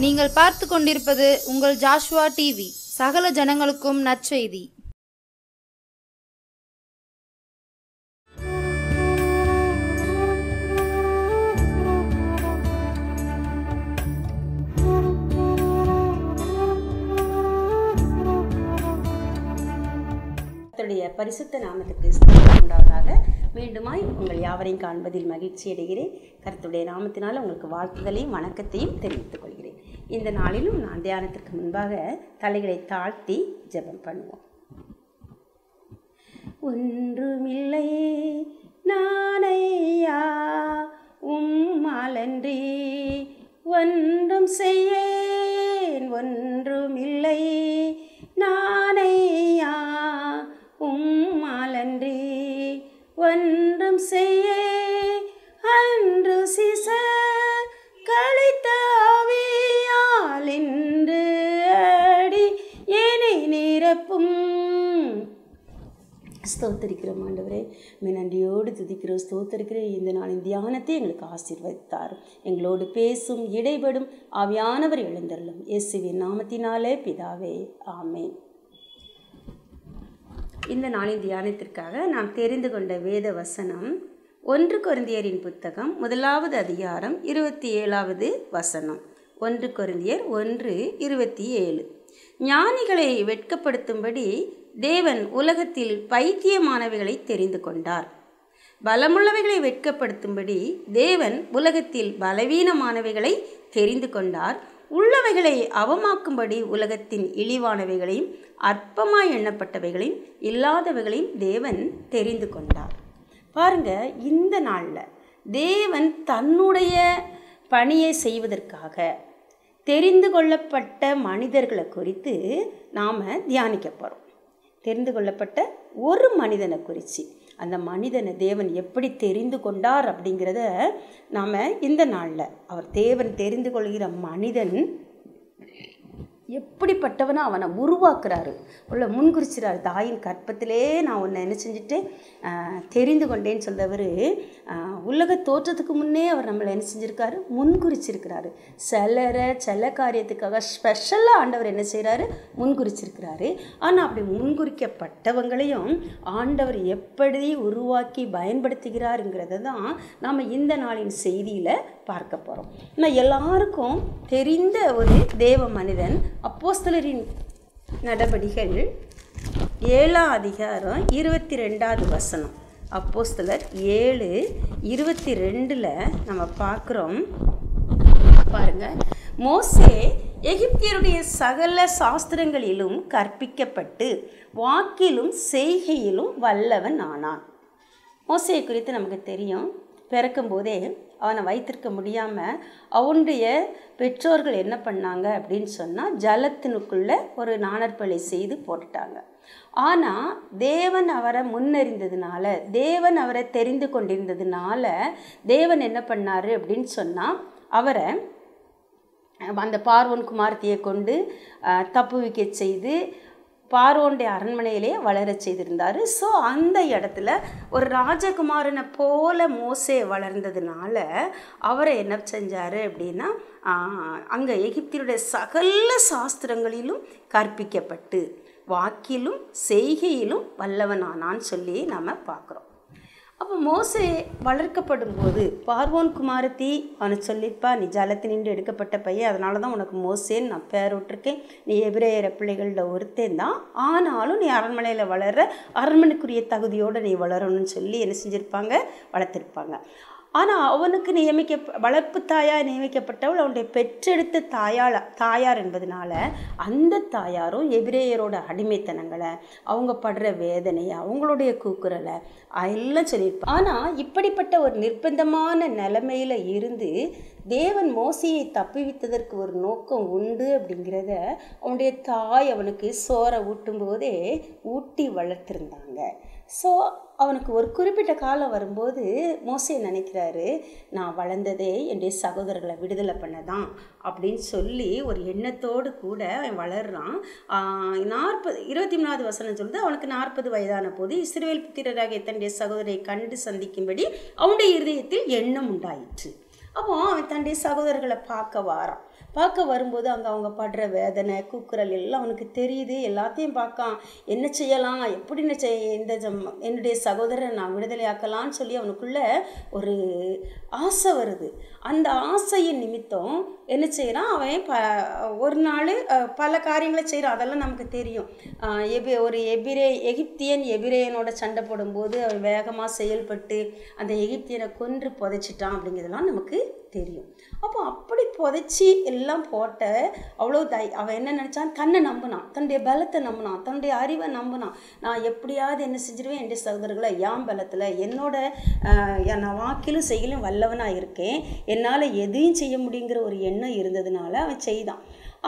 நீங்கள் பார்த்து கொண்டிருப்பது உங்கள் ஜாஷுவா டிவி. சகல ஜனங்களுக்கும் நற்செய்தி. பரிசுத்த நாமத்துக்கு ஸ்தோத்திரம் உண்டாவதாக. மீண்டுமாய் உங்கள் யாவரையும் காண்பதில் மகிழ்ச்சி அடைகிறேன். கர்த்தருடைய நாமத்தினால் உங்களுக்கு வாழ்த்துதலையும் வணக்கத்தையும் தெரிவித்துக் கொள்கிறேன். இந்த நாளிலும் நான் தியானத்திற்கு முன்பாக தலைகளை தாழ்த்தி ஜெபம் பண்ணுவோம். ஒன்றுமில்லை நானையா உம்மாலன்றி ஒன்றும் செய்யேன், ஒன்றுமில்லை நானையா உம்மாலன்றி ஒன்றும் செய்ய அன்று சிசர் கழித்த ஆவியால் இன்று அடி ஏனை நிரப்பும். ஸ்தோத்தரிக்கிறோம் ஆண்டவரே, நன்றியோடு துதிக்கிறோம், ஸ்தோத்தரிக்கிறேன். இந்த நாளின் தியானத்தை எங்களுக்கு ஆசீர்வதித்தார். எங்களோடு பேசும் இடைபடும் ஆவியானவர் எழுந்தருளும். இயேசுவின் நாமத்தினாலே பிதாவே, ஆமென். இந்த நாளின் தியானத்திற்காக நாம் தெரிந்து கொண்ட வேத வசனம் 1 கொரிந்தியரின் புத்தகம் 1வது அதிகாரம் 27வது வசனம். 1 கொரிந்தியர் 1:27. ஞானிகளை வெட்கப்படுத்தும்படி தேவன் உலகத்தில் பைத்தியமானவைகளை தெரிந்து கொண்டார். பலமுள்ளவைகளை வெட்கப்படுத்தும்படி தேவன் உலகத்தில் பலவீனமானவைகளை தெரிந்து கொண்டார். உள்ளவைகளை அவமாக்கும்படி உலகத்தின் இழிவானவைகளையும் அற்பமாய் எண்ணப்பட்டவைகளையும் இல்லாதவைகளையும் தேவன் தெரிந்து கொண்டார். பாருங்க, இந்த நாளில் தேவன் தன்னுடைய பணியை செய்வதற்காக தெரிந்து கொள்ளப்பட்ட மனிதர்களை குறித்து நாம் தியானிக்க போகிறோம். தெரிந்து கொள்ளப்பட்ட ஒரு மனிதனை குறித்து, அந்த மனிதனை தேவன் எப்படி தெரிந்து கொண்டார் அப்படிங்கிறத நாம் இந்த நாளில், அவர் தேவன் தெரிந்து கொள்கிற மனிதன் எப்படிப்பட்டவனா அவனை உருவாக்குறாரு, உள்ள முன்குறிச்சிறாரு. தாயின் கற்பத்திலே நான் உன்னை என்ன செஞ்சுட்டு தெரிந்து கொண்டேன்னு சொல்றவர், உலக தோற்றத்துக்கு முன்னே அவர் நம்மளை என்ன செஞ்சுருக்காரு, முன்குறிச்சிருக்கிறாரு. சில காரியத்துக்காக ஸ்பெஷலாக ஆண்டவர் என்ன செய்கிறாரு, முன்குறிச்சிருக்கிறாரு. ஆனால் அப்படி முன்குறிக்கப்பட்டவங்களையும் ஆண்டவர் எப்படி உருவாக்கி பயன்படுத்துகிறாருங்கிறத தான் நாம் இந்த நாளின் செய்தியில் பார்க்க போகிறோம். ஆனால் எல்லாருக்கும் தெரிந்த ஒரு தேவ மனிதன் அப்போஸ்தலரின் நடபடிகள் 7ஆம் அதிகாரம் 22வது வசனம். அப்போஸ்தலர் 7:22 நம்ம பார்க்குறோம். பாருங்க, மோசே எகிப்தியருடைய சகல சாஸ்திரங்களிலும் கற்பிக்கப்பட்டு வாக்கிலும் செய்கையிலும் வல்லவன் ஆனான். மோசையை குறித்து நமக்கு தெரியும். பிறக்கும் போதே அவனை வைத்திருக்க முடியாமல் அவனுடைய பெற்றோர்கள் என்ன பண்ணாங்க அப்படின்னு சொன்னால், ஜலத்தினுக்குள்ளே ஒரு நாணற்பலை செய்து போட்டுட்டாங்க. ஆனால் தேவன் அவரை முன்னறிந்ததுனால, தேவன் அவரை தெரிந்து கொண்டிருந்ததுனால தேவன் என்ன பண்ணார் அப்படின்னு சொன்னால், அவரை அந்த பார்வோன் குமார்த்தியை கொண்டு தப்புவிக்க செய்து பார்வோனுடைய அரண்மனையிலே வளர செய்திருந்தார். ஸோ அந்த இடத்துல ஒரு ராஜகுமாரனை போல மோசே வளர்ந்ததுனால அவரை என்ன செஞ்சார் அப்படின்னா, அங்கே எகிப்தியருடைய சகல சாஸ்திரங்களிலும் கற்பிக்கப்பட்டு வாக்கிலும் செய்கையிலும் வல்லவனானான்னு சொல்லி நம்ம பார்க்குறோம். அப்போ மோசே வளர்க்கப்படும் போது பார்வோன் குமாரத்தி அவனை சொல்லியிருப்பா, நீ ஜலத்தினின்று எடுக்கப்பட்ட பையன், அதனால தான் உனக்கு மோசேன்னு நான் பேர் விட்டுருக்கேன், நீ எபிரேயர் பிள்ளைகளில் ஒருத்தன் தான், ஆனாலும் நீ அரண்மனையில் வளர்ற, அரண்மனைக்குரிய தகுதியோடு நீ வளரணும்னு சொல்லி என்ன செஞ்சுருப்பாங்க, வளர்த்துருப்பாங்க. ஆனால் அவனுக்கு வளர்ப்பு தாயார் நியமிக்கப்பட்டவள் அவனுடைய பெற்றெடுத்த தாயார் என்பதனால அந்த தாயாரும் எபிரேயரோட அடிமைத்தனங்களை, அவங்க படுற வேதனையை, அவங்களுடைய கூக்குரலை எல்லாம் சொல்லியிருப்பாங்க. ஆனால் இப்படிப்பட்ட ஒரு நிர்பந்தமான நிலைமையில் இருந்து தேவன் மோசையை தப்புவித்ததற்கு ஒரு நோக்கம் உண்டு அப்படிங்கிறத அவனுடைய தாய் அவனுக்கு சோறை ஊட்டும் போதே ஊட்டி வளர்த்துருந்தாங்க. ஸோ அவனுக்கு ஒரு குறிப்பிட்ட காலம் வரும்போது மோசே நினைக்கிறாரு, நான் வளர்ந்ததே என்னுடைய சகோதரர்களை விடுதலை பண்ணதான் அப்படின்னு சொல்லி ஒரு எண்ணத்தோடு கூட அவன் வளர்றான். 23வது வசனம் சொல்லுது, அவனுக்கு 40 வயதான போது இஸ்ரவேல் புத்திரராகிய தன்னுடைய சகோதரரை கண்டு சந்திக்கும்படி அவனுடைய இருதயத்தில் எண்ணம் உண்டாயிற்று. அப்போ அவன் தன்னுடைய சகோதரர்களை பார்க்க வரும்போது அங்கே அவங்க படுற வேதனை கூக்குரல் எல்லாம் அவனுக்கு தெரியுது. எல்லாத்தையும் பார்க்கான், என்ன செய்யலாம், எப்படி என்னுடைய சகோதரரை நான் விடுதலை ஆக்கலான்னு சொல்லி அவனுக்குள்ள ஒரு ஆசை வருது. அந்த ஆசையின் நிமித்தம் என்ன செய்கிறான், அவன் ஒரு நாள் பல காரியங்களை செய்கிறான். அதெல்லாம் நமக்கு தெரியும். ஒரு எகிப்தியனோட சண்டை போடும்போது அவன் வேகமாக செயல்பட்டு அந்த எகிப்தியனை கொன்று புதைச்சிட்டான் அப்படிங்கிறதுலாம் நமக்கு தெரியும். அப்போ அப்படி புதைச்சி எல்லாம் போட்ட அவ்வளோ அவன் என்ன நினச்சான், தன்னை நம்பினான், தன்னுடைய பலத்தை நம்பினான், தன்னுடைய அறிவை நம்பினான். நான் எப்படியாவது என்ன செஞ்சிருவேன், என்னுடைய சகோதரர்களை என் பலத்தில் நான் வாக்கிலும் செய்யலும் வல்லவனாக இருக்கேன், என்னால் எதையும் செய்ய முடியுங்கிற ஒரு எண்ணம் இருந்ததுனால அவன் செய்தான்.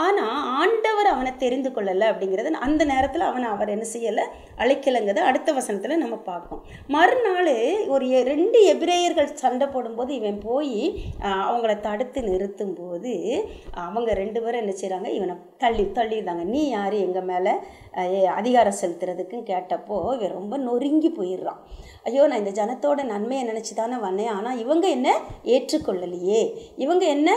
ஆனால் ஆண்டவர் அவனை தெரிந்து கொள்ளலை அப்படிங்கிறது அந்த நேரத்தில் அவர் என்ன செய்யலை, அழைக்கலைங்கிறத அடுத்த வசனத்தில் நம்ம பார்ப்போம். மறுநாள் ஒரு 2 எபிரேயர்கள் சண்டை போடும்போது இவன் போய் அவங்கள தடுத்து நிறுத்தும் போது அவங்க 2 பேரும் என்ன செய்கிறாங்க, இவனை தள்ளிடுறாங்க. நீ யார் எங்கள் மேலே அதிகாரம் செலுத்துறதுக்குன்னு கேட்டப்போ இவன் ரொம்ப நொறுங்கி போயிடுறான். ஐயோ, நான் இந்த ஜனத்தோட நன்மையை நினச்சி தானே வந்தேன், ஆனால் இவங்க என்ன ஏற்றுக்கொள்ளலையே, இவங்க என்ன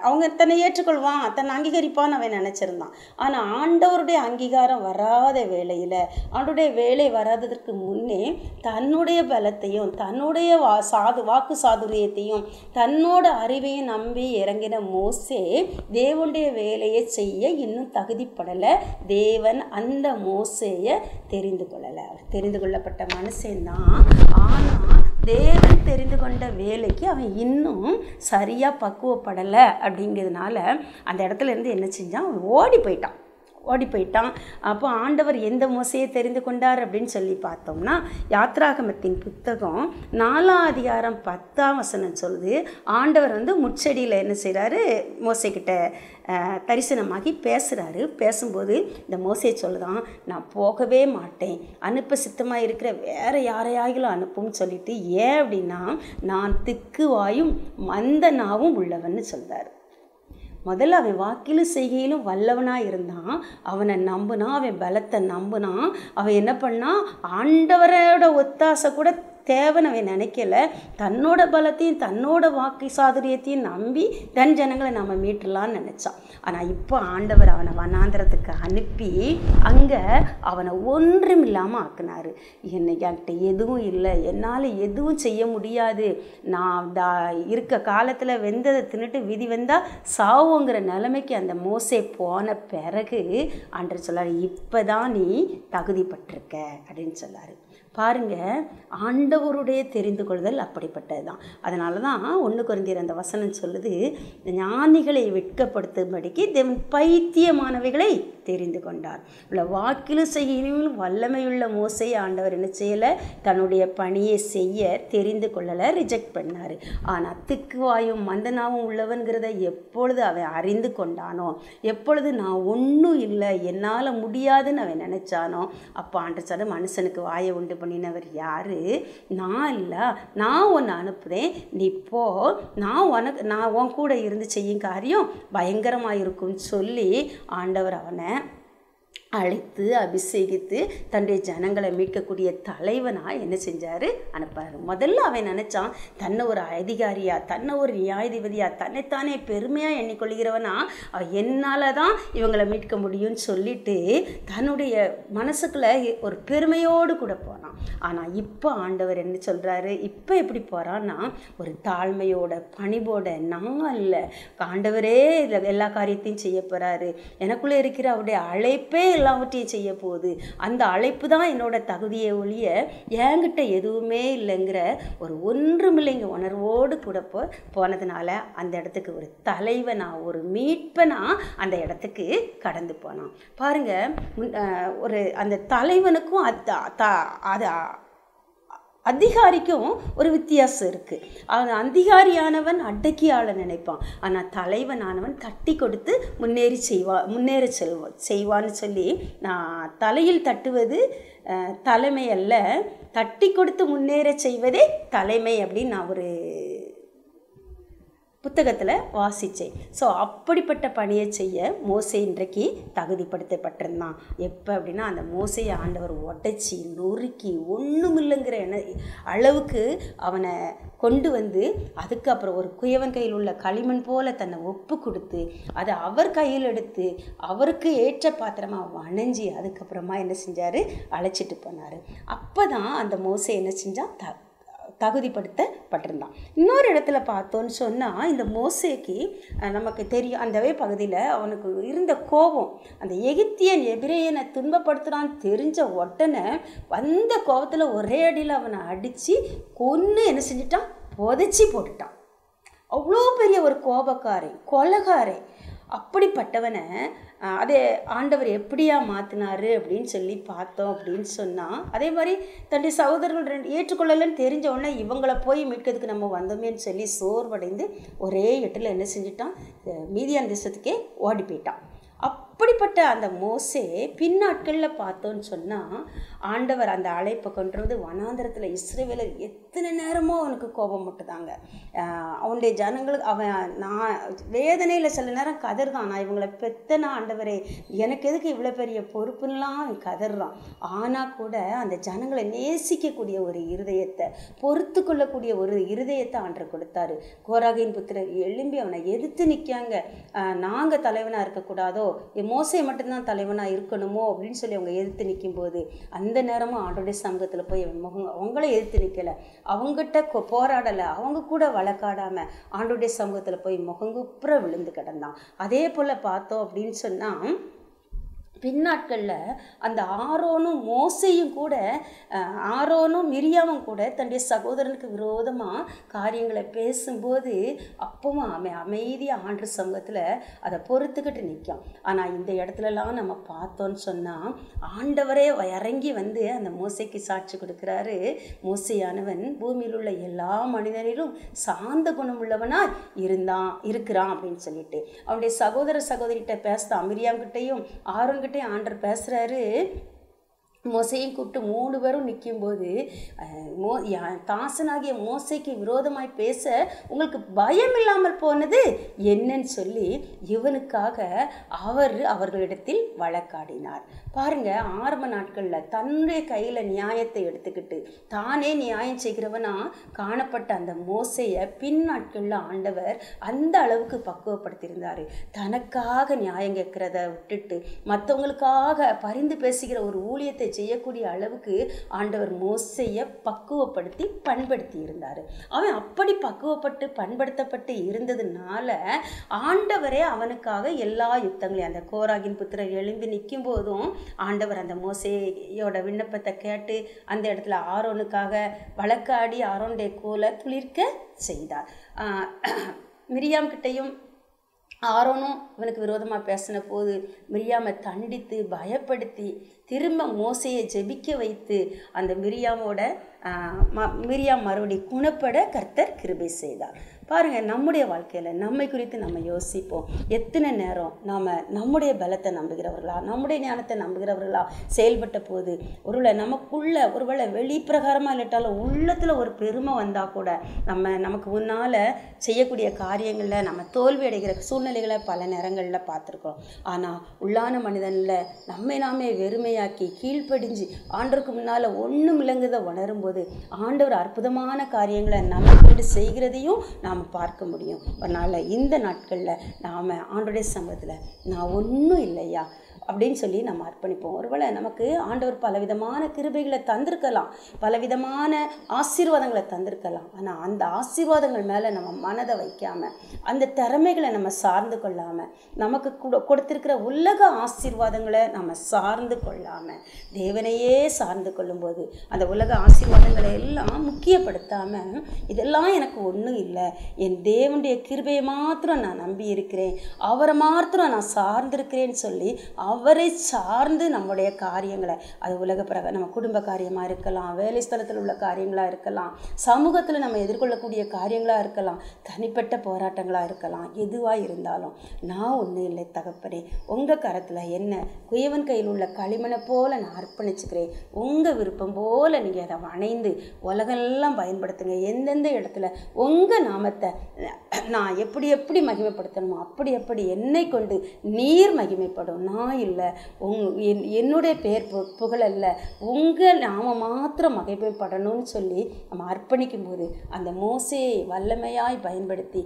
அவங்க தன்னை ஏற்றுக்கொள்வான், தன்னை அங்கீகரிப்பான்னு அவன் நினச்சிருந்தான். ஆனால் ஆண்டவருடைய அங்கீகாரம் வராத வேளையில், ஆண்டவருடைய வேலை வராததற்கு முன்னே தன்னுடைய பலத்தையும் தன்னுடைய வாக்கு சாதுரியத்தையும் தன்னோட அறிவையும் நம்பி இறங்கின மோசே தேவனுடைய வேலையை செய்ய இன்னும் தகுதிப்படலை. தேவன் அந்த மோசேயை தெரிந்து கொள்ளலை. அவர் தெரிந்து கொள்ளப்பட்ட மனுஷன்தான். ஆனால் தேவன் தெரிந்து கொண்ட வேலைக்கு அவன் இன்னும் சரியாக பக்குவப்படலை. அப்படிங்கிறதுனால அந்த இடத்துல இருந்து என்ன செஞ்சான், அவன் ஓடி போயிட்டான். அப்போ ஆண்டவர் எந்த மோசையை தெரிந்து கொண்டார் அப்படின்னு சொல்லி பார்த்தோம்னா, யாத்ராகமத்தின் புத்தகம் 4ஆம் அதிகாரம் 10ஆம் வசனம் சொல்லுது, ஆண்டவர் முட்செடியில் என்ன செய்கிறாரு, மோசைக்கிட்ட தரிசனமாகி பேசும்போது இந்த மோசே சொல்லுதான், நான் போகவே மாட்டேன், அனுப்ப சித்தமாக இருக்கிற வேறு யாரையாகிலும் அனுப்பும்னு சொல்லிட்டு, ஏன் அப்படின்னா நான் திக்குவாயும் மந்த நாவும் உள்ளவன்னு சொல்கிறார். முதல்ல அவன் வாக்கிலும் செய்கையிலும் வல்லவனாக இருந்தான். அவனை நம்பினான், அவன் பலத்தை நம்பினான். அவன் என்ன பண்ணான், ஆண்டவரோட ஒத்தாசை கூட தேவைன்னு அவன் நினைக்கல. தன்னோட பலத்தையும் தன்னோட வாக்கு சாதுரியத்தையும் நம்பி தன் ஜனங்களை நம்ம மீட்டலான்னு நினச்சான். ஆனால் இப்போ ஆண்டவர் அவனை வனாந்திரத்துக்கு அனுப்பி அங்கே அவனை ஒன்றும் இல்லாமல் ஆக்குனார். என்கிட்ட எதுவும் இல்லை, என்னால் எதுவும் செய்ய முடியாது, நான் இருக்க காலத்தில் வெந்ததை தின்னுட்டு விதி வந்தால் சாவுங்கிற நிலைமைக்கு அந்த மோசே போன பிறகு ஆண்டவர் சொல்லார், இப்போ தான் நீ தகுதிப்பட்டிருக்க அப்படின்னு சொல்லார். பாருங்க, ஆண்டவருடைய தெரிந்து கொள்ளுதல் அப்படிப்பட்டது தான். அதனால தான் 1 கொரிந்தியர் அந்த வசனம் சொல்லுது, ஞானிகளை வெட்கப்படுத்தும்படிக்கு தேவன் பைத்தியமானவைகளை தெரிந்து கொண்டார். உள்ள வாக்கிலும் செய்யலும் வல்லமையுள்ள மோசை ஆண்டவர் என்ன செய்யலை, தன்னுடைய பணியை செய்ய தெரிந்து கொள்ளலை, ரிஜெக்ட் பண்ணார். ஆனால் திக்குவாயும் மந்தனாவும் உள்ளவன்கிறத எப்பொழுது அவன் அறிந்து கொண்டானோ, எப்பொழுது நான் ஒன்றும் இல்லை, என்னால் முடியாதுன்னு அவன் நினச்சானோ, அப்போ ஆண்டவர் சொன்ன, மனுஷனுக்கு வாயை உண்டு பண்ணினவர் யாரு, நான் இல்லை, நான் உன்னை அனுப்புகிறேன், நீ போ, நான் உன் கூட இருந்து செய்யும் காரியம் பயங்கரமாக இருக்கும்னு சொல்லி ஆண்டவர் அவனை அழைத்து அபிஷேகித்து தன்னுடைய ஜனங்களை மீட்கக்கூடிய தலைவனாக என்ன செஞ்சார், அனுப்பார். முதல்ல அவன் நினச்சான், தன்னை ஒரு அதிகாரியா, தன்னை ஒரு நியாயாதிபதியா, தன்னைத்தானே பெருமையாக எண்ணிக்கொள்கிறவனா, என்னால் தான் இவங்களை மீட்க முடியும்னு சொல்லிட்டு தன்னுடைய மனசுக்குள்ள ஒரு பெருமையோடு கூட போனான். ஆனால் இப்போ ஆண்டவர் என்ன சொல்கிறாரு, இப்போ எப்படி போகிறான்னா, ஒரு தாழ்மையோட பணிவோட, நான் இல்லை, ஆண்டவரே எல்லா காரியத்தையும் செய்ய போகிறாரு, எனக்குள்ளே இருக்கிற அவருடைய அழைப்பே எல்லாவற்றையும் செய்ய போகுது, அந்த அழைப்பு தான் என்னோட தகுதியை ஒழிய என்கிட்ட எதுவுமே இல்லைங்கிற ஒரு ஒன்றுமில்லைங்க உணர்வோடு கூட போனதுனால அந்த இடத்துக்கு ஒரு தலைவனா, ஒரு மீட்பனா அந்த இடத்துக்கு கடந்து போனான். பாருங்க, ஒரு அந்த தலைவனுக்கும் அது அதிகாரிக்கும் ஒரு வித்தியாசம் இருக்குது. அதிகாரியானவன் அடக்கி ஆள நினைப்பான், ஆனால் தலைவனானவன் தட்டி கொடுத்து முன்னேற செய்வான்னு சொல்லி, நான் தலையில் தட்டுவது தலைமை அல்ல, தட்டி கொடுத்து முன்னேற செய்வதே தலைமை அப்படின்னு நான் ஒரு புத்தகத்தில் வாசித்தேன். ஸோ அப்படிப்பட்ட பணியை செய்ய மோசே இன்றைக்கு தகுதிப்படுத்தப்பட்டிருந்தான். எப்போ அப்படின்னா, அந்த மோசையை ஆண்டவர் உடைச்சி நொறுக்கி ஒன்றுமில்லைங்கிற அளவுக்கு அவனை கொண்டு வந்து, அதுக்கப்புறம் ஒரு குயவன் கையில் உள்ள களிமண் போல தன்னை ஒப்பு கொடுத்து அதை அவர் கையில் எடுத்து அவருக்கு ஏற்ற பாத்திரமாக வணைஞ்சி அதுக்கப்புறமா என்ன செஞ்சார், அழைச்சிட்டு போனார். அப்போ தான் அந்த மோசே என்ன செஞ்சான், தகுதிப்படுத்தப்பட்டிருந்தான். இன்னொரு இடத்துல பார்த்தோன்னு சொன்னால், இந்த மோசேக்கு நமக்கு தெரியும், அந்த பகுதியில் அவனுக்கு இருந்த கோபம், அந்த எகிப்தியன் எபிரேயனை துன்பப்படுத்துகிறான்னு தெரிஞ்ச உடனே வந்த கோபத்தில் ஒரே அடியில் அவனை அடித்து கொன்று என்ன செஞ்சிட்டான், புதைச்சி போட்டுட்டான். அவ்வளோ பெரிய ஒரு கோபக்காரன், கொலைகாரன். அப்படிப்பட்டவனை அதே ஆண்டவர் எப்படியா மாற்றினார் அப்படின்னு சொல்லி பார்த்தோம் அப்படின்னு சொன்னால், அதே மாதிரி தன்னுடைய சகோதரர்கள் ஏற்றுக்கொள்ளலைன்னு தெரிஞ்ச உடனே இவங்களை போய் மீட்கிறதுக்கு நம்ம வந்தோமேன்னு சொல்லி சோர்வடைந்து ஒரே எட்டில் என்ன செஞ்சிட்டான், மீதியான் தேசத்துக்கே ஓடி போயிட்டான். அப்படிப்பட்ட அந்த மோசே பின்னாட்களில் பார்த்தோன்னு சொன்னால், ஆண்டவர் அந்த அழைப்பை கொண்டு வந்து வனாந்திரத்தில் இஸ்ரவேலர் எத்தனை நேரமோ அவனுக்கு கோபம் முட்டுதாங்க. அவனுடைய ஜனங்களுக்கு நான் வேதனையில் சில நேரம் கதறுதான், நான் இவங்களை பெத்தனா ஆண்டவரே, எனக்கு எதுக்கு இவ்வளோ பெரிய பொறுப்புன்னெலாம் அவன் கதறான். ஆனால் கூட அந்த ஜனங்களை நேசிக்கக்கூடிய ஒரு இருதயத்தை, பொறுத்து கொள்ளக்கூடிய ஒரு இருதயத்தை ஆண்டவர் கொடுத்தாரு. கோராகின் புத்திரர் எழும்பி அவனை எதிர்த்து நிற்காங்க. நாங்கள் தலைவனாக இருக்கக்கூடாதோ, மோசே மட்டும்தான் தலைவனாக இருக்கணுமோ அப்படின்னு சொல்லி அவங்க எதிர்த்து நிற்கும்போது, அந்த நேரமும் ஆண்டோடைய சமூகத்தில் போய் அவங்கள எதிர்த்து நிற்கலை, அவங்ககிட்ட போராடலை, அவங்க கூட வழக்காடாமல் ஆண்டோடைய சமூகத்தில் போய் முகங்குப்புற விழுந்து கிடந்தான். அதே போல் பார்த்தோம் அப்படின்னு சொன்னால், பின்னாட்களில் அந்த ஆரோனும் மோசையும் கூட, ஆரோனும் மிரியாவும் கூட தன்னுடைய சகோதரனுக்கு விரோதமாக காரியங்களை பேசும்போது அப்பவும் அமைதியாக ஆண்டு சமூகத்தில் அதை பொறுத்துக்கிட்டு நிற்கும். ஆனால் இந்த இடத்துலலாம் நம்ம பார்த்தோன்னு சொன்னால், ஆண்டவரே இறங்கி வந்து அந்த மோசைக்கு சாட்சி கொடுக்குறாரு. மோசையானவன் பூமியில் உள்ள எல்லா மனிதனிலும் சாந்த குணம் உள்ளவனாக இருக்கிறான் அப்படின்னு சொல்லிட்டு அவனுடைய சகோதரிகிட்ட பேசுதான். மிரியாம்கிட்டையும் ஆரோன்கிட்டையும் ஆண்டவர் பேசுகிறாரு. மோசையும் கூப்பிட்டு 3 பேரும் நிற்கும்போது, தாசனாகிய மோசைக்கு விரோதமாய் பேச உங்களுக்கு பயம் இல்லாமல் போனது என்னன்னு சொல்லி இவனுக்காக அவர்களிடத்தில் வழக்காடினார். பாருங்க, ஆரம்ப நாட்களில் தன்னுடைய கையில் நியாயத்தை எடுத்துக்கிட்டு தானே நியாயம் செய்கிறவனா காணப்பட்ட அந்த மோசையை பின் நாட்களில் ஆண்டவர் அந்த அளவுக்கு பக்குவப்படுத்தியிருந்தார். தனக்காக நியாயம் கேட்கிறத விட்டுட்டு மற்றவங்களுக்காக பரிந்து பேசுகிற ஒரு ஊழியத்தை செய்யக்கூடிய அளவுக்கு ஆண்டவர் மோசையை பக்குவப்படுத்தி பண்படுத்தி இருந்தார். அவன் அப்படி பக்குவப்பட்டு பண்படுத்தப்பட்டு இருந்ததுனால ஆண்டவரே அவனுக்காக எல்லா யுத்தங்களையும், அந்த கோராகின் புத்திரர் எழும்பி நிற்கும் போதும் ஆண்டவர் அந்த மோசையோட விண்ணப்பத்தை கேட்டு அந்த இடத்துல ஆரோனுக்காக வழக்காடி ஆரோனுடைய கோலை துளிர்க்க செய்தார். மிரியாம் கிட்டையும் ஆரோனும் இவனுக்கு விரோதமாக பேசின போது மிரியாமை தண்டித்து பயப்படுத்தி திரும்ப மோசையை ஜெபிக்க வைத்து அந்த மிரியாம் மறுபடி குணப்பட கர்த்தர் கிருபை செய்தார். பாருங்கள், நம்முடைய வாழ்க்கையில் நம்மை குறித்து நம்ம யோசிப்போம். எத்தனை நேரம் நாம் நம்முடைய பலத்தை நம்புகிறவர்களா, நம்முடைய ஞானத்தை நம்புகிறவர்களா செயல்பட்ட போது ஒருவேளை வெளிப்பிரகாரமாக இல்லாட்டாலும் உள்ளத்தில் ஒரு பெருமை வந்தால் கூட நமக்கு முன்னால் செய்யக்கூடிய காரியங்களில் நம்ம தோல்வி அடைகிற சூழ்நிலைகளை பல நேரங்களில் பார்த்துருக்கோம். ஆனால் உள்ளான மனிதனில் நம்மை நாமே வெறுமையாக்கி கீழ்ப்படிஞ்சு ஆண்டவருக்கு முன்னால் ஒன்றும் விளங்குதை உணரும்போது ஆண்டவர் அற்புதமான காரியங்களை நம்ம கொண்டு செய்கிறதையும் நாம் பார்க்க முடியும். அதனால் இந்த நாட்களில் நாம் ஆண்டவருடைய சமூகத்தில் நான் ஒன்றும் இல்லையா அப்படின்னு சொல்லி நம்ம அர்ப்பணிப்போம். ஒருவேளை நமக்கு ஆண்டவர் பலவிதமான கிருபைகளை தந்திருக்கலாம், பலவிதமான ஆசீர்வாதங்களை தந்திருக்கலாம். ஆனால் அந்த ஆசீர்வாதங்கள் மேலே நம்ம மனதை வைக்காமல், அந்த திறமைகளை நம்ம சார்ந்து கொள்ளாமல், நமக்கு கொடுத்திருக்கிற உலக ஆசீர்வாதங்களை நம்ம சார்ந்து கொள்ளாமல் தேவனையே சார்ந்து கொள்ளும்போது அந்த உலக ஆசீர்வாதங்களை எல்லாம் முக்கியப்படுத்தாமல், இதெல்லாம் எனக்கு ஒன்றும் இல்லை, என் தேவனுடைய கிருபையை மாத்திரம் நான் நம்பி இருக்கிறேன், அவரை மாத்திரம் நான் சார்ந்திருக்கிறேன்னு சொல்லி அவரை சார்ந்து நம்முடைய காரியங்களை, அது உலக நம்ம குடும்ப காரியமாக இருக்கலாம், வேலை ஸ்தலத்தில் உள்ள காரியங்களாக இருக்கலாம், சமூகத்தில் நம்ம எதிர்கொள்ளக்கூடிய காரியங்களாக இருக்கலாம், தனிப்பட்ட போராட்டங்களாக இருக்கலாம். எதுவாக இருந்தாலும் நான் ஒன்றும் இல்லை தகப்பனே, உங்கள் கரத்தில் என்ன குயவன் கையில் உள்ள களிமணை போல நான் அர்ப்பணிச்சுக்கிறேன். உங்கள் விருப்பம் போல் நீங்கள் அதை வணைந்து உலகெல்லாம் பயன்படுத்துங்க. எந்தெந்த இடத்துல உங்கள் நாமத்தை நான் எப்படி எப்படி மகிமைப்படுத்தணுமோ அப்படி என்னை கொண்டு நீர் மகிமைப்படும். நான் இல்லை, என்னுடைய பேர் புகழல்ல, உங்கள் நாம மாத்திரம் மகிமைப்படணும்னு சொல்லி நம்ம அர்ப்பணிக்கும் போது அந்த மோசேயை வல்லமையாய் பயன்படுத்தி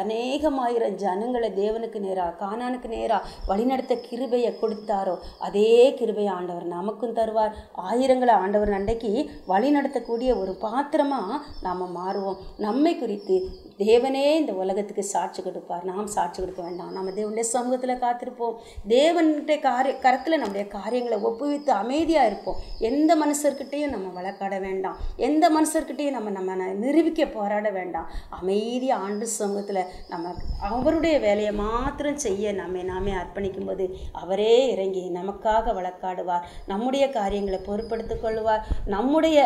அநேகமாயிரம் ஜனங்களை தேவனுக்கு நேராக கானானுக்கு நேராக வழிநடத்த கிருபையை கொடுத்தாரோ அதே கிருபையை ஆண்டவர் நமக்கும் தருவார். ஆயிரங்களை ஆண்டவர் அன்றைக்கு வழி நடத்தக்கூடிய ஒரு பாத்திரமாக நாம் மாறுவோம். நம்மை குறித்து தேவனே இந்த உலகத்துக்கு சாட்சி கொடுப்பார். நாம் சாட்சி கொடுக்க வேண்டாம். நம்ம தேவனுடைய சமூகத்தில் காத்திருப்போம். தேவனுடைய கரத்தில் நம்முடைய காரியங்களை ஒப்புவித்து அமைதியாக இருப்போம். எந்த மனுஷர்கிட்டையும் நம்ம வழக்காட வேண்டாம். எந்த மனுஷர்கிட்டையும் நம்ம நிரூபிக்க போராட வேண்டாம். அமைதியாக ஆண்டு சமூகத்தில் நம்ம அவருடைய வேலையை மாத்திரம் செய்ய நாமே அர்ப்பணிக்கும் போது அவரே இறங்கி நமக்காக வழக்காடுவார். நம்முடைய காரியங்களை பொறுப்படுத்திக் கொள்வார். நம்முடைய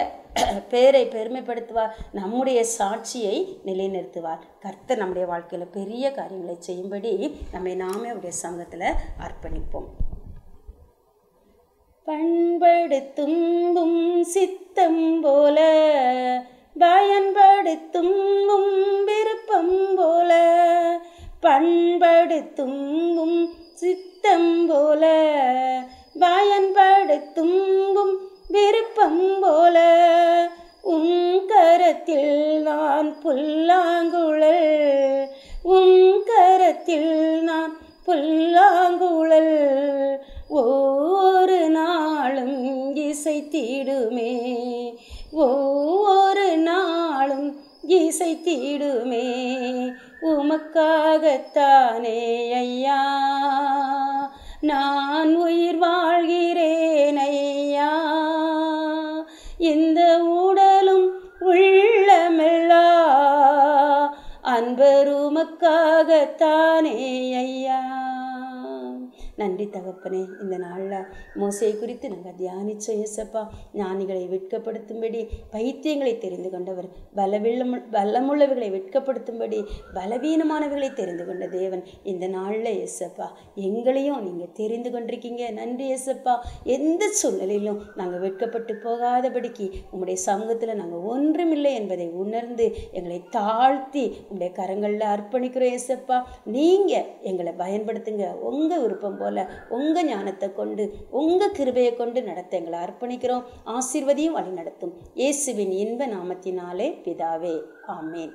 பேரை பெருமைப்படுத்துவார். நம்முடைய சாட்சியை நிலைநிறுத்துவார். கர்த்தர் நம்முடைய வாழ்க்கையில் பெரிய காரியங்களை செய்யும்படி நாமே அவருடைய சமூகத்தில் அர்ப்பணிப்போம். பண்படுத்தும் சித்தம் போல பயன்படுத்தும் விருப்பம் போல, பண்படுத்தும் சித்தம் போல பயன்படுத்தும் விருப்பம் போல, உன் கரத்தில் நான் புல்லாங்குழல், உன் கரத்தில் நான் புல்லாங்குழல், ஒவ்வொரு நாளும் இசைத்திடுமே, ஒவ்வொரு நாளும் இசைத்திடுமே, உமக்காகத்தானே ஐயா நான் உயிர் வாழ்கிறேன் ஐயா, இந்த உடலும் உள்ளமெல்லாம் அன்பர் உமக்காகத்தானே ஐயா. நன்றி தகப்பனே. இந்த நாளில் மோசேயை குறித்து நாங்கள் தியானித்தோம். இயேசப்பா, ஞானிகளை வெட்கப்படுத்தும்படி பைத்தியங்களை தெரிந்து கொண்டவர், பலமுள்ளவர்களை வெட்கப்படுத்தும்படி பலவீனமானவர்களை தெரிந்து கொண்ட தேவன். இந்த நாளில் இயேசப்பா எங்களையும் நீங்கள் தெரிந்து கொண்டிருக்கீங்க. நன்றி இயேசப்பா. எந்த சூழ்நிலையிலும் நாங்கள் வெட்கப்பட்டு போகாதபடிக்கு உங்களுடைய சமூகத்தில் நாங்கள் ஒன்றுமில்லை என்பதை உணர்ந்து எங்களை தாழ்த்தி உங்களுடைய கரங்களில் அர்ப்பணிக்கிறோம். இயேசப்பா, நீங்கள் எங்களை பயன்படுத்துங்க. உங்கள் விருப்பம் போல உங்க ஞானத்தை கொண்டு உங்க கிருபையை கொண்டு நடத்த எங்களை அர்ப்பணிக்கிறோம். ஆசீர்வதியும் வழி நடத்தும். இயேசுவின் இன்ப நாமத்தினாலே பிதாவே, ஆமேன்.